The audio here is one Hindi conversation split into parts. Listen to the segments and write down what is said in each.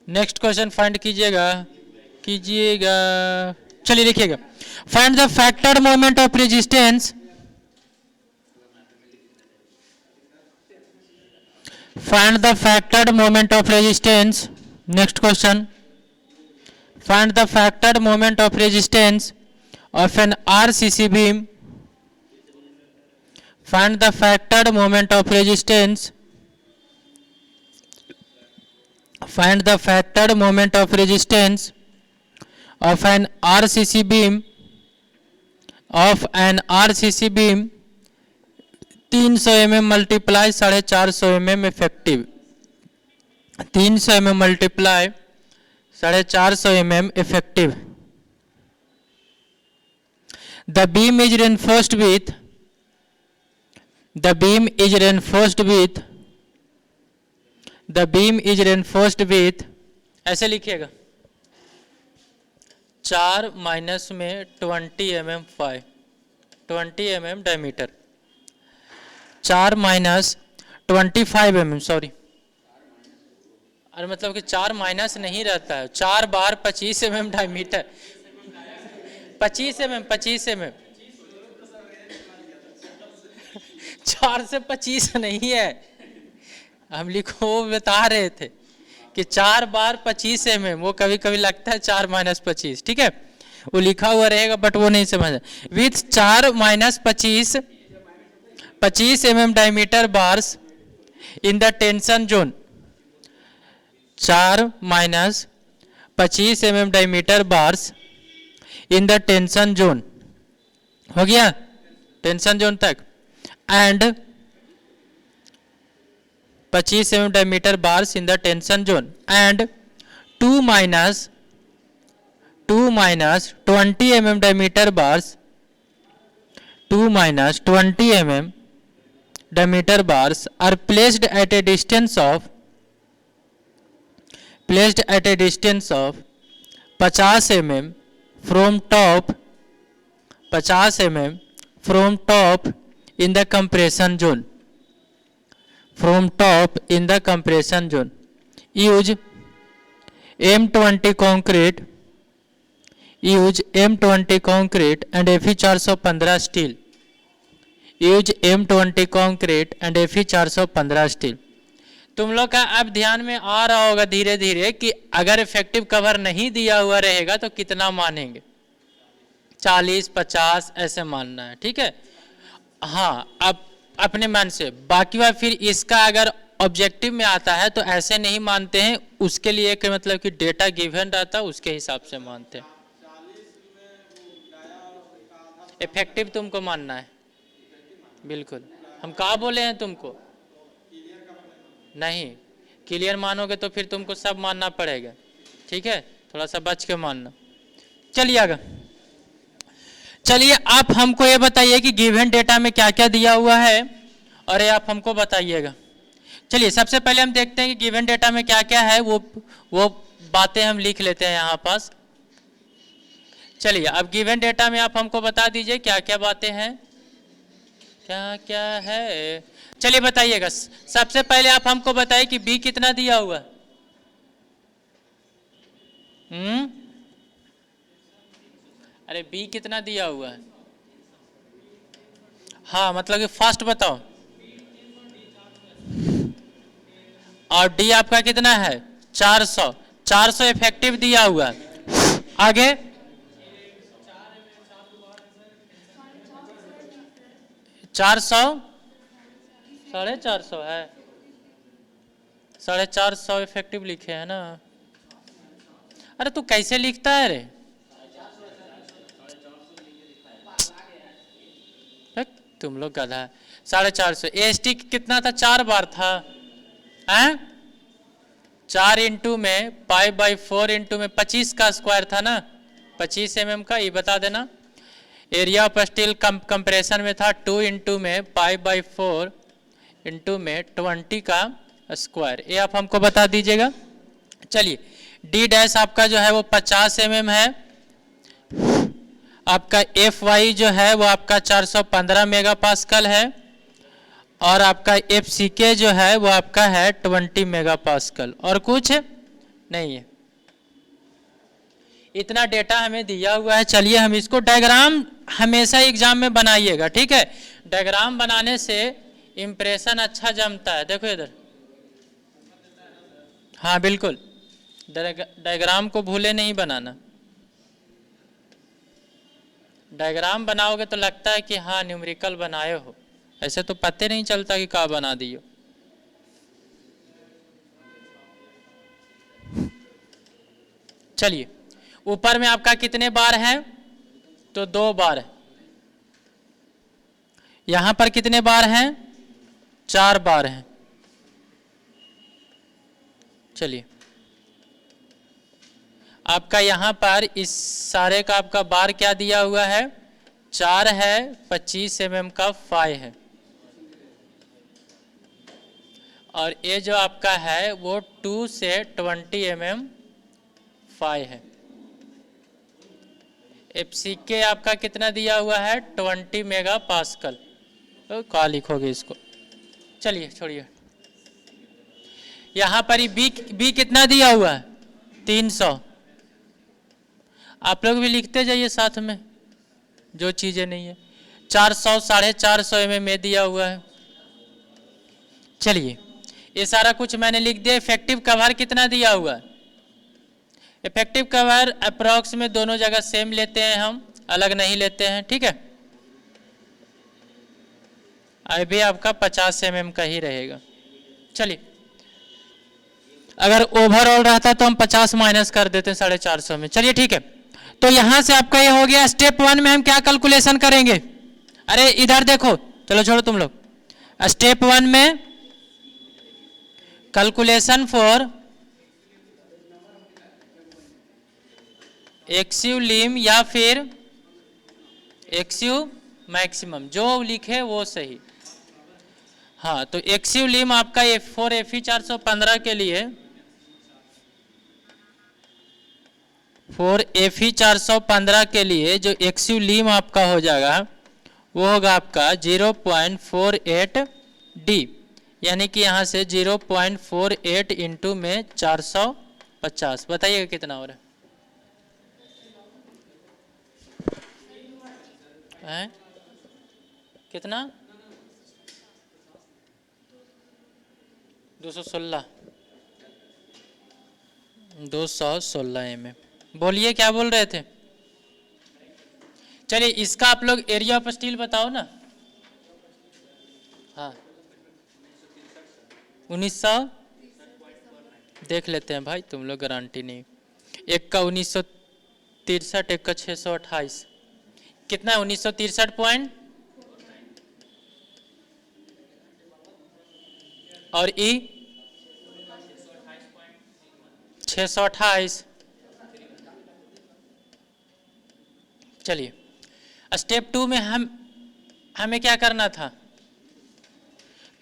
नेक्स्ट क्वेश्चन फाइंड कीजिएगा। चलिए लिखिएगा, find the factored moment of resistance, find the factored moment of resistance. Next question, find the factored moment of resistance of an RCC beam, find the factored moment of resistance, find the factored moment of resistance of an RCC beam, 300 mm multiply 450 mm effective, 300 mm multiply 450 mm effective. The beam is reinforced with ऐसे लिखिएगा 4 माइनस में 20 mm 20 mm diameter, 4 minus 25 mm, sorry, अरे मतलब कि 4 माइनस नहीं रहता है, 4 बार 25 mm डायमीटर, 25 mm 4 से 25 नहीं है, हम लिखो बता रहे थे कि 4 बार 25 mm, वो कभी कभी लगता है 4 माइनस 25, ठीक है, वो लिखा हुआ रहेगा बट वो नहीं समझ। With 4 minus 25 mm diameter bars in the tension zone, 4 minus 25 mm diameter bars in the tension zone, हो गया टेंशन जोन तक, and 25 mm diameter bars in the tension zone, and 2 minus 20 mm diameter bars, 2 minus 20 mm diameter bars are placed at a distance of 50 mm from top, 50 mm from top in the compression zone, from top in the compression zone. Use M20 concrete, use M20 concrete and Fe 415 steel, use M20 concrete and Fe 415 steel। तुम लोग का अब ध्यान में आ रहा होगा धीरे धीरे कि अगर इफेक्टिव कवर नहीं दिया हुआ रहेगा तो कितना मानेंगे, 40 50 ऐसे मानना है, ठीक है। हाँ, अब अपने मन से, बाकी बात फिर इसका अगर ऑब्जेक्टिव में आता है तो ऐसे नहीं मानते हैं, उसके लिए एक मतलब कि डेटा गिवन रहता है उसके हिसाब से मानते हैं। इफेक्टिव तुमको मानना है, बिल्कुल। हम कहाँ बोले हैं तुमको, नहीं क्लियर मानोगे तो फिर तुमको सब मानना पड़ेगा, ठीक है, थोड़ा सा बच के मानना। चलिए आगे, चलिए आप हमको ये बताइए कि गिवन डेटा में क्या क्या दिया हुआ है और ये आप हमको बताइएगा। चलिए सबसे पहले हम देखते हैं कि गिवन डेटा में क्या क्या है, वो बातें हम लिख लेते हैं यहाँ पास। चलिए अब गिवन डेटा में आप हमको बता दीजिए क्या क्या बातें हैं, क्या क्या है, चलिए बताइएगा। सबसे पहले आप हमको बताइए कि बी कितना दिया हुआ है। अरे बी कितना दिया हुआ है, हाँ मतलब कि फास्ट बताओ। और डी आपका कितना है 400 इफेक्टिव दिया हुआ है। आगे 400 450 है, 450 इफेक्टिव लिखे है ना। अरे तू कैसे लिखता है रे, तुम लोग गधा है। 450 एसटी कितना था, 4 बार था, 4 इंटू में पाई बाई 4 इंटू में 25 का स्क्वायर था ना, 25 mm का, ये बता देना। एरिया ऑफ स्टील कंप्रेशन में था 2 इंटू में पाई बाई 4 इंटू में 20 का स्क्वायर, ये आप हमको बता दीजिएगा। चलिए डी डैश आपका जो है वो 50 mm है, आपका एफ वाई जो है वो आपका 415 मेगा पास्कल है, और आपका एफ सी के जो है वो आपका है 20 मेगा पास्कल, और कुछ नहीं है। इतना डेटा हमें दिया हुआ है। चलिए हम इसको डायग्राम हमेशा एग्जाम में बनाइएगा, ठीक है। डायग्राम बनाने से इम्प्रेशन अच्छा जमता है। देखो इधर, हाँ बिल्कुल, डायग्राम को भूले नहीं बनाना। डायग्राम बनाओगे तो लगता है कि हाँ न्यूमेरिकल बनाए हो, ऐसे तो पता नहीं चलता कि क्या बना दियो। चलिए, ऊपर में आपका कितने बार है, तो 2 बार है। यहां पर कितने बार हैं, 4 बार हैं। चलिए, आपका यहां पर इस सारे का आपका बार क्या दिया हुआ है, 4 है, 25 mm का फाई है, और ये जो आपका है वो 2 से 20 mm फाई है। FCK आपका कितना दिया हुआ है, 20 मेगा पास्कल। तो क्या लिखोगे इसको, चलिए छोड़िए। यहाँ पर बी कितना दिया हुआ है, 300। आप लोग भी लिखते जाइए साथ में, जो चीज़ें नहीं है। 400 450 mm दिया हुआ है। चलिए, ये सारा कुछ मैंने लिख दिया। इफेक्टिव कवर कितना दिया हुआ है, इफेक्टिव कवर अप्रॉक्स में दोनों जगह सेम लेते हैं हम, अलग नहीं लेते हैं, ठीक है। अभी आपका 50 mm का ही रहेगा। चलिए, अगर ओवरऑल रहता तो हम 50 माइनस कर देते हैं 450 में। चलिए ठीक है, तो यहां से आपका ये हो गया। स्टेप 1 में हम क्या कैलकुलेशन करेंगे, अरे इधर देखो, चलो छोड़ो तुम लोग। स्टेप 1 में कैलकुलेशन फॉर एक्सिव लिम या फिर एक्सिव मैक्सिमम, जो लिखे वो सही। हाँ, तो एक्सिव लिम आपका F4 FE 415 के लिए, FE 415 के लिए जो एक्सिव लिम आपका हो जाएगा वो होगा आपका 0.48 D, यानी कि यहाँ से 0.48 इंटू में 450। बताइएगा कितना हो रहा है, कितना, 216 mm। बोलिए क्या बोल रहे थे। चलिए, इसका आप लोग एरिया ऑफ स्टील बताओ ना। हाँ, 1900 देख लेते हैं भाई, तुम लोग गारंटी नहीं। एक का 1963, एक का 628, कितना है 1963 पॉइंट, और ई 628। चलिए, स्टेप 2 में हमें क्या करना था,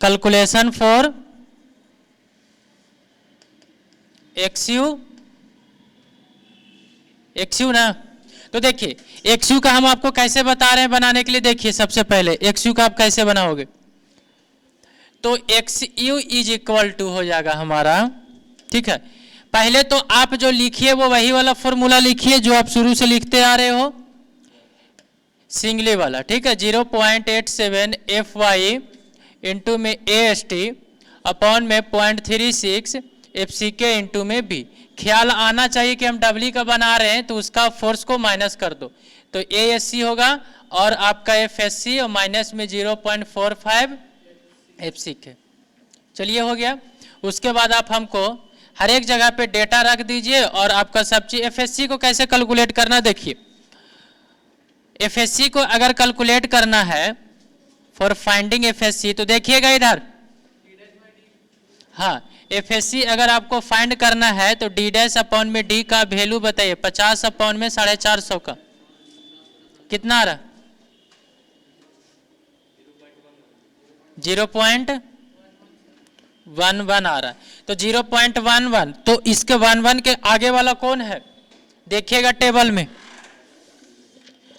कैलकुलेशन फॉर एक्सयू ना। तो देखिए, एक्सयू का हम आपको कैसे बता रहे हैं बनाने के लिए। देखिए, सबसे पहले एक्सयू का आप कैसे बनाओगे, तो एक्सयू इज इक्वल टू हो जाएगा हमारा, ठीक है। पहले तो आप जो लिखिए वो वही वाला फॉर्मूला लिखिए जो आप शुरू से लिखते आ रहे हो, सिंगली वाला, ठीक है। 0.87 FY इंटू में AST अपॉन में 0.36 FCK इंटू में B। ख्याल आना चाहिए कि हम डब्ल्यू का बना रहे हैं तो उसका फोर्स को माइनस कर दो, तो ASC होगा और आपका FSC और माइनस में 0.45 FCK। चलिए, हो गया। उसके बाद आप हमको हर एक जगह पे डेटा रख दीजिए और आपका सब चीज। FSC को कैसे कैलकुलेट करना, देखिए FSC को अगर कैलकुलेट करना है फॉर फाइंडिंग FSC, तो देखिएगा इधर, हाँ, FSC अगर आपको फाइंड करना है तो D डैश अपॉन में D का वैल्यू बताइए। 50 अपॉन में 450 का कितना आ रहा, 0.11 आ रहा है। तो 0.11, तो इसके 11 के आगे वाला कौन है, देखिएगा टेबल में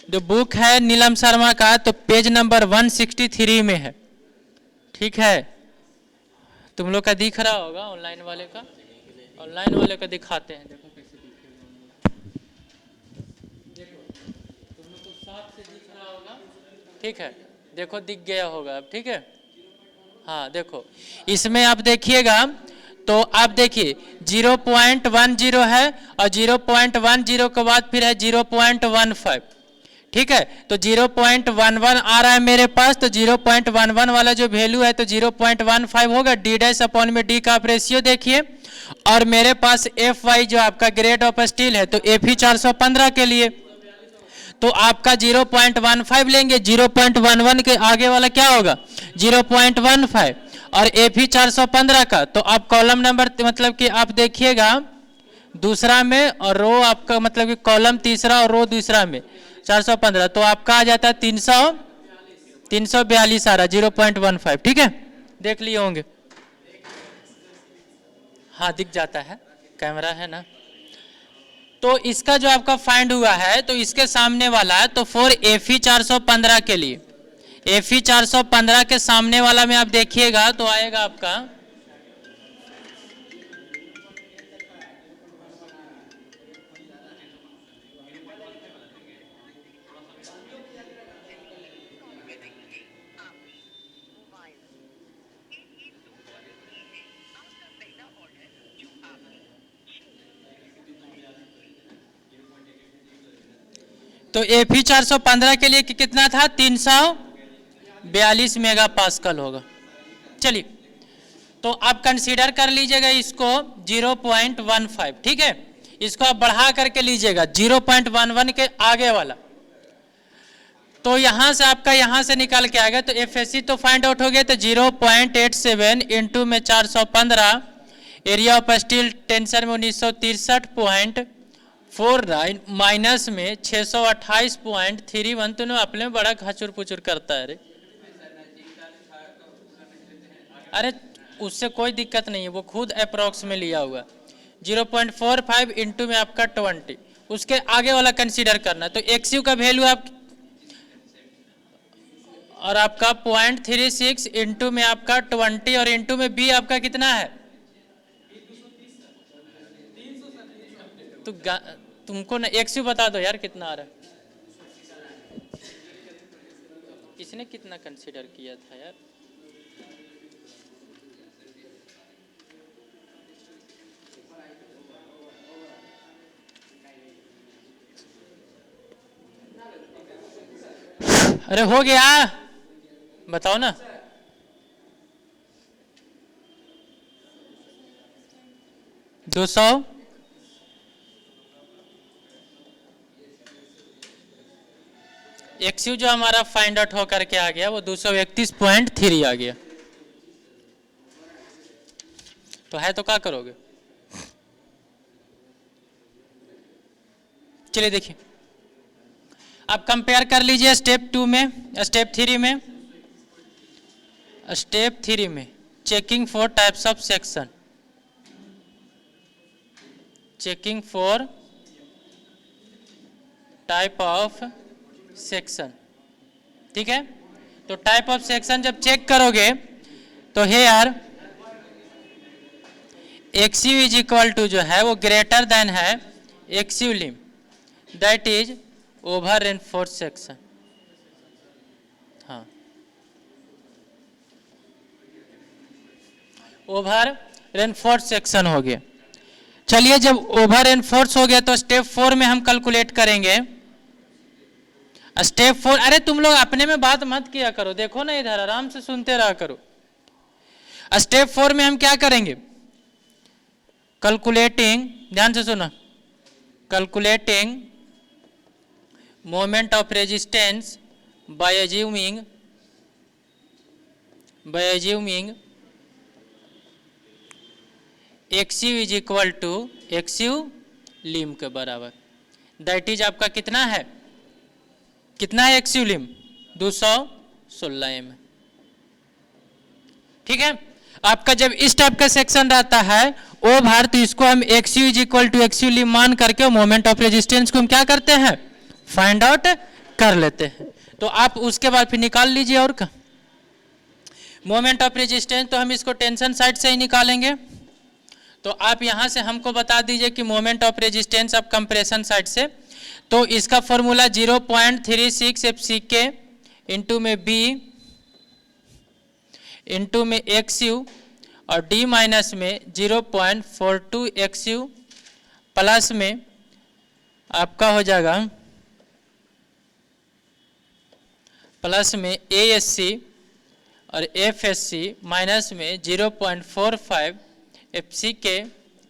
जो बुक है नीलम शर्मा का, तो पेज नंबर 163 में है, ठीक है। तुम लोग का दिख रहा होगा ऑनलाइन वाले का, ऑनलाइन वाले को दिखाते हैं, देखो कैसे दिखेगा। देखो तुम लोग को साफ से दिख रहा होगा, ठीक है, देखो दिख गया होगा अब, ठीक है। हाँ देखो इसमें आप देखिएगा तो आप देखिए 0.10 है और 0.10 के बाद फिर है 0.15, ठीक है। तो 0.11 आ रहा है मेरे पास, तो 0.11 वाला जो वैल्यू है तो 0.15 होगा। डी डैश अपॉन में डी का आप रेशियो देखिए, और मेरे पास एफ वाई जो आपका ग्रेड ऑफ स्टील है तो एफ ही 415 के लिए तो आपका 0.15 लेंगे, 0.11 के आगे वाला क्या होगा 0.15 और एफ ही 415 का। तो आप कॉलम नंबर मतलब कि आप देखिएगा दूसरा में और रो आपका मतलब कि कॉलम तीसरा और रो दूसरा में 415, तो आपका आ जाता है 342 आ रहा 0.15, ठीक है, देख लिए होंगे। हाँ दिख जाता है, कैमरा है ना। तो इसका जो आपका फाइंड हुआ है तो इसके सामने वाला है, तो फॉर एफ ई 415 के लिए एफ ई 415 के सामने वाला में आप देखिएगा तो आएगा आपका तो एफ ई 415 के लिए कितना था 342 मेगा पास्कल होगा। चलिए तो आप कंसीडर कर लीजिएगा इसको 0.15, ठीक है, इसको आप बढ़ा करके लीजिएगा 0.11 के आगे वाला, तो यहां से आपका यहां से निकाल के आ गया, तो एफ एस सी तो फाइंड आउट हो गया, तो 0.87 इंटू में 415 एरिया ऑफ स्टील टेंशन में 1963.49 माइनस में 628.31, तो ना अपने बड़ा खचुर पुचुर करता है। अरे उससे कोई दिक्कत नहीं है, वो खुद अप्रॉक्स में लिया हुआ 0.45 इंटू में आपका 20, उसके आगे वाला कंसीडर करना। तो एक्स का वैल्यू आप और आपका 0.36 इंटू में आपका 20 और इंटू में बी आपका कितना है, तो तुमको ना एक्स बता दो यार कितना आ रहा है, इसने कितना कंसीडर किया था यार। अरे हो गया, बताओ ना। दो सौ एक्सयू जो हमारा फाइंड आउट होकर के आ गया वो 231.3 आ गया। तो है तो क्या करोगे, चलिए देखिए आप कंपेयर कर लीजिए स्टेप 2 में, स्टेप 3 में, स्टेप 3 में checking for types of section, checking for type of section, ठीक है। तो टाइप ऑफ सेक्शन जब चेक करोगे तो here xu is equal to जो है वो ग्रेटर देन है xu lim, that is over reinforce section. हाँ ओवर रेनफोर्स सेक्शन हो गया। चलिए जब ओवर रेनफोर्स हो गया तो स्टेप 4 में हम कैलकुलेट करेंगे। स्टेप 4, अरे तुम लोग अपने में बात मत किया करो, देखो ना इधर आराम से सुनते रहा करो। स्टेप 4 में हम क्या करेंगे, कैलकुलेटिंग, ध्यान से सुना, calculating moment of resistance by assuming xu is equal to xu lim के बराबर, दैट इज आपका कितना है, कितना है एक्सयू लिम 216 एम, ठीक है। आपका जब इस टाइप का सेक्शन रहता है ओ भार, तो इसको हम एक्सयू इज इक्वल टू एक्सयू लिम मान करके मोमेंट ऑफ रेजिस्टेंस को हम क्या करते हैं फाइंड आउट कर लेते हैं। तो आप उसके बाद फिर निकाल लीजिए और का मोमेंट ऑफ रेजिस्टेंस, तो हम इसको टेंशन साइड से ही निकालेंगे। तो आप यहाँ से हमको बता दीजिए कि moment of resistance of compression side से, तो इसका फॉर्मूला 0.36 FCK इंटू में B इंटू में XU और D माइनस में 0.42 XU प्लस में आपका हो जाएगा प्लस में ASC और FSC माइनस में 0.45 FCK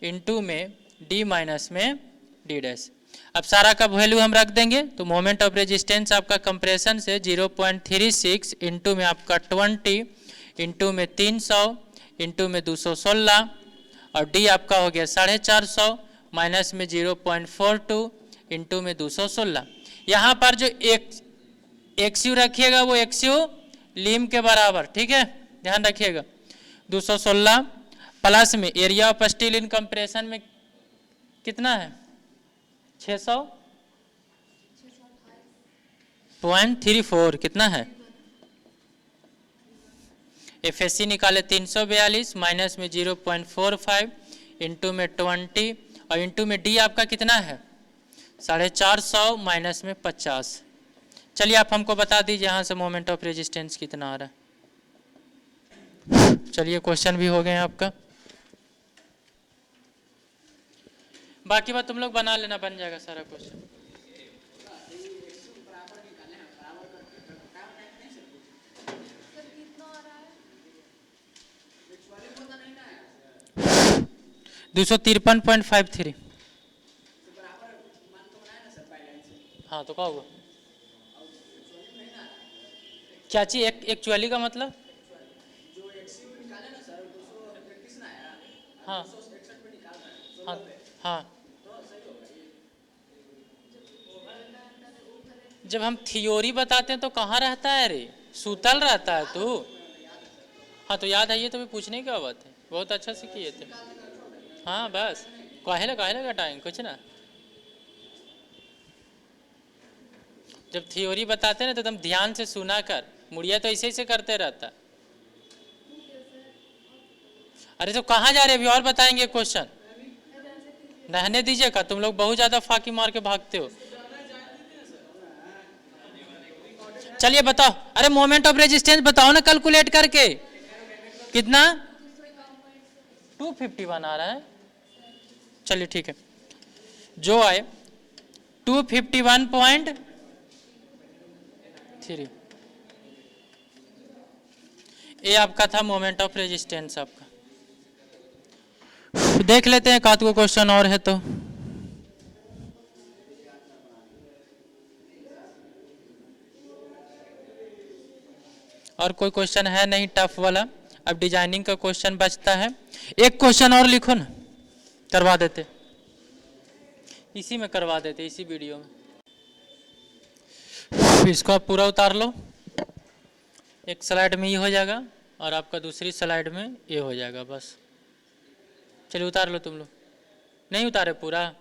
इंटू में D माइनस में D डैश। अब सारा का वैल्यू हम रख देंगे तो मोमेंट ऑफ रेजिस्टेंस आपका कंप्रेशन से 0.36 इंटू में आपका 20 इंटू में 300 इंटू में 216 और D आपका हो गया 450 माइनस में 0.42 इंटू में 216। यहाँ पर जो XU रखिएगा वो XU लीम के बराबर, ठीक है, ध्यान रखिएगा। 216 प्लस में area of steel in compression में कितना है 600.34 कितना है। FSC निकाले 342 माइनस में 0.45 इंटू में 20 और इंटू में D आपका कितना है 450 माइनस में 50। चलिए आप हमको बता दीजिए यहाँ से मोमेंट ऑफ रेजिस्टेंस कितना आ रहा है। चलिए क्वेश्चन भी हो गए आपका, बाकी बात तुम लोग बना लेना, बन जाएगा सारा क्वेश्चन। दो 253.53। हाँ तो क्या हुआ, क्या चीज एक्चुअली का मतलब, हाँ हाँ हाँ, जब हम थ्योरी बताते हैं तो कहाँ रहता है रे, सूतल रहता है तू। हाँ तो याद है, ये तो भी पूछने की क्या बात है, बहुत अच्छा से किए थे। हाँ बस काहे लगा टाइम कुछ ना, जब थ्योरी बताते हैं ना तो एकदम ध्यान से सुना कर, मुड़िया तो ऐसे ऐसे करते रहता। अरे तो कहाँ जा रहे, अभी और बताएंगे क्वेश्चन, रहने दीजिएगा, तुम लोग बहुत ज्यादा फाकी मार के भागते हो। चलिए बताओ, अरे मोमेंट ऑफ रेजिस्टेंस बताओ ना कैलकुलेट करके, कितना 251 आ रहा है। चलिए ठीक है, जो आए 251.3 ये आपका था मोमेंट ऑफ रेजिस्टेंस आपका। देख लेते हैं एक क्वेश्चन और है तो, और कोई क्वेश्चन है नहीं टफ वाला। अब डिजाइनिंग का क्वेश्चन बचता है, एक क्वेश्चन और लिखो ना, करवा देते, इसी में करवा देते, इसी वीडियो में। इसको आप पूरा उतार लो, एक स्लाइड में ये हो जाएगा और आपका दूसरी स्लाइड में ये हो जाएगा बस। चलिए उतार लो तुम लोग, नहीं उतारे पूरा।